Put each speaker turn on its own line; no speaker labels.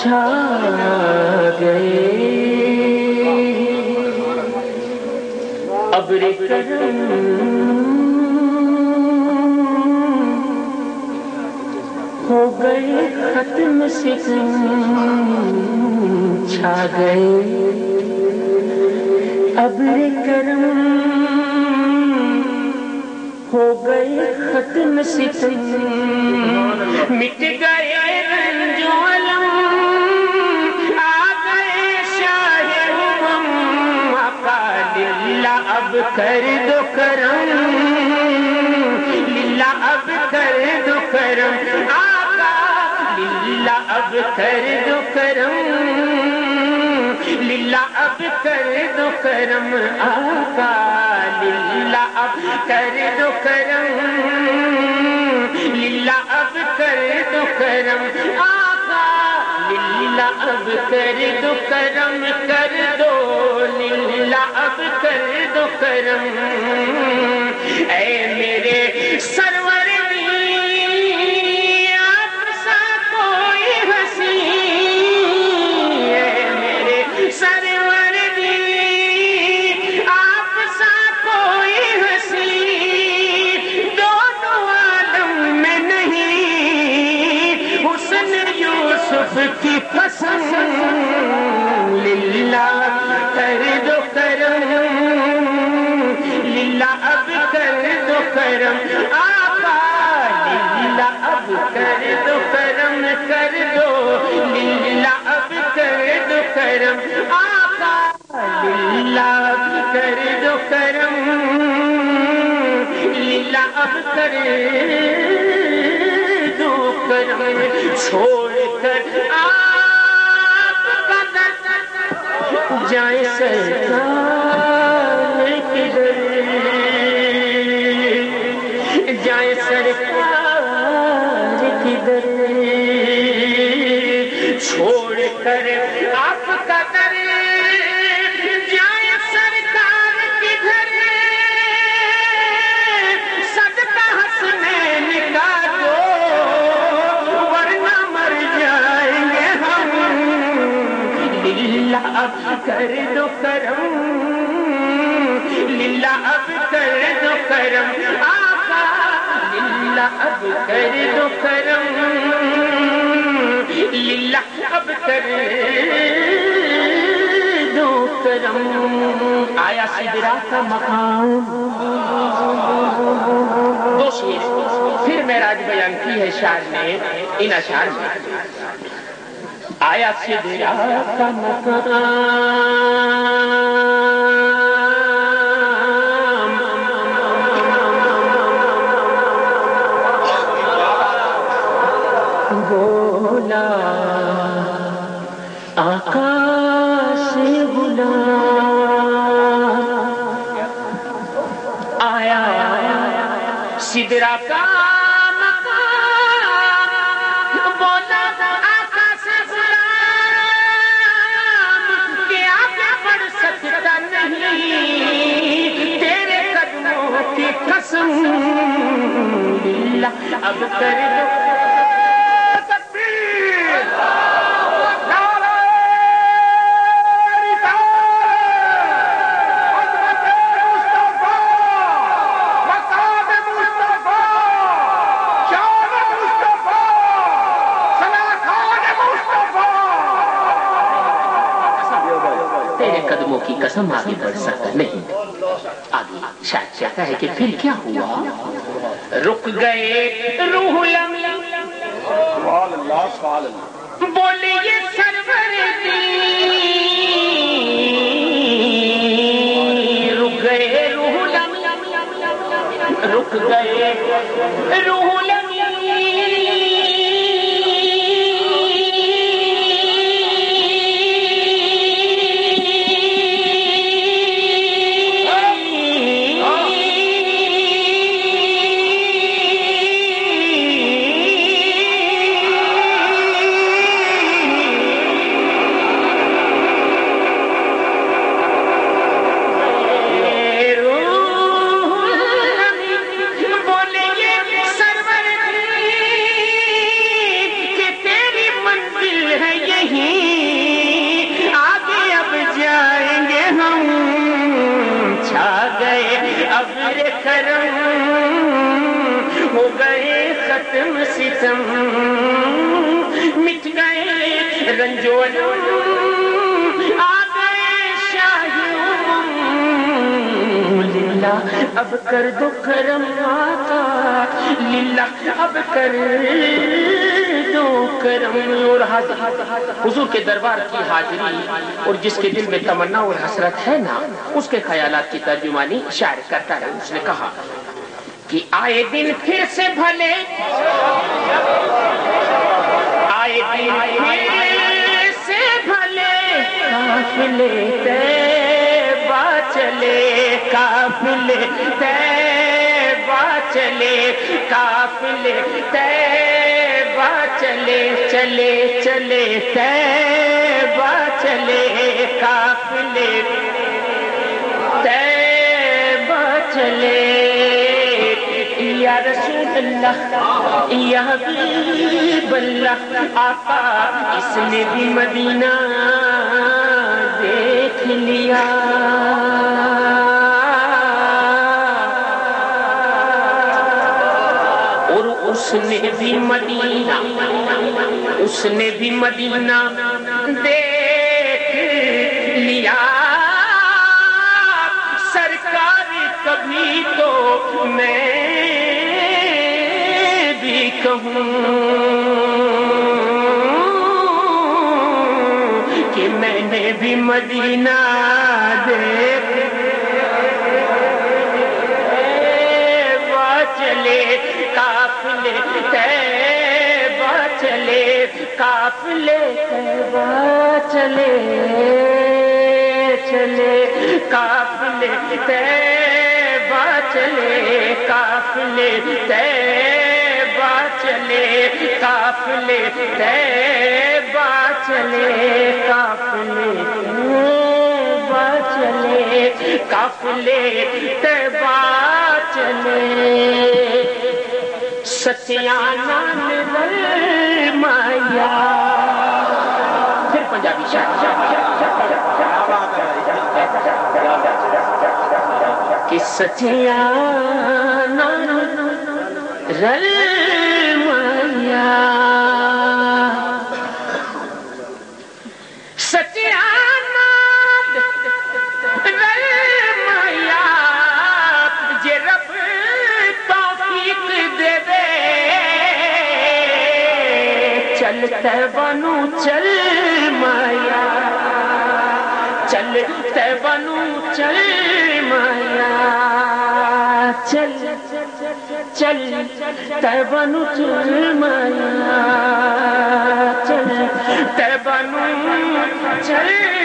چھا گئے ابر کرم ہو گئے ختم ستم چھا گئے ابر کرم ہو گئے ختم ستم مٹ گئے رنج و الم آ گئے شاہ امم آقا للہ اب کر دو کرم للہ اب کر دو کرم آقا للہ اب کر دو کرم للہ اب کر دو کرم آقا للہ اب کر دو کرم للہ اب کر دو کرم آقا للہ اب کر دو کرم کر دو للہ اب کر دو کرم اے میرے سرور کی قسم للہ کر دو کرم للہ اب کر دو کرم آقا للہ اب کر دو کرم کر دو للہ اب کر دو کرم آقا للہ اب کر دو کرم للہ اب کر دو کرم چھوڑ کر آپ کا در جائے سرکار کدھر جائے سرکار کدھر چھوڑ کر آپ کا در جائے سرکار کدھر صدقہ حسنین کا اب کر دو کرم للہ اب کر دو کرم آقا للہ اب کر دو کرم للہ اب کر دو کرم آیا سدرا کا مقام دو شعر پھر معراج بیان کی ہے شاعر نے ان اشعار میں آیا سدرا کا مقام بولا آقا سے بلا آیا سدرا کا قسم للہ اب کر دو تکبیر نعرہ رسالت حضرت مصطفیٰ مقام مصطفیٰ شان مصطفیٰ صلاحان مصطفیٰ تیرے قدموں کی قسم آگے بڑھ سکتا نہیں آگے شاید چاہتا ہے کہ پھر کیا ہوا رک گئے روح لم بولیے سرور دی رک گئے روح لم رک گئے روح لم بولے یہ سرور کرم ہو گئے ختم ستم مٹ گئے رنج و الم آ گئے شاہی للہ اب کر دو کرم آقا للہ اب کر دو کرم اور حضور کے دربار کی حاضری اور جس کے دل میں تمنا اور حسرت ہے نا اس کے خیالات کی ترجمانی شاعر کرتا ہے اس نے کہا کہ آئے دن پھر سے بھلے آئے دن پھر سے بھلے قافلے طیبہ چلے قافلے طیبہ چلے قافلے طیبہ چلے چلے چلے طیبہ چلے قافلے طیبہ چلے یا رسول اللہ یا حبیب اللہ آقا اس نے بھی مدینہ دیکھ لیا اور اس نے بھی مدینہ دیکھ لیا سرکار کبھی تو میں بھی کہوں کہ میں نے بھی مدینہ دیکھ چلے قافلے طیبہ چلے قافلے طیبہ چلے چلے قافلے طیبہ چلے قافلے طیبہ چلے قافلے طیبہ چلے قافلے طیبہ چلے قافلے طیبہ چلے سچیانا مایا پھر پنجابی شاعر کہ سچیانا مایا سچیانا مایا جے رب توفیق دے دے چلتے بنو چل مایا چلتے بنو چل مایا چل چل تیبنو چل مایا چل تیبنو چل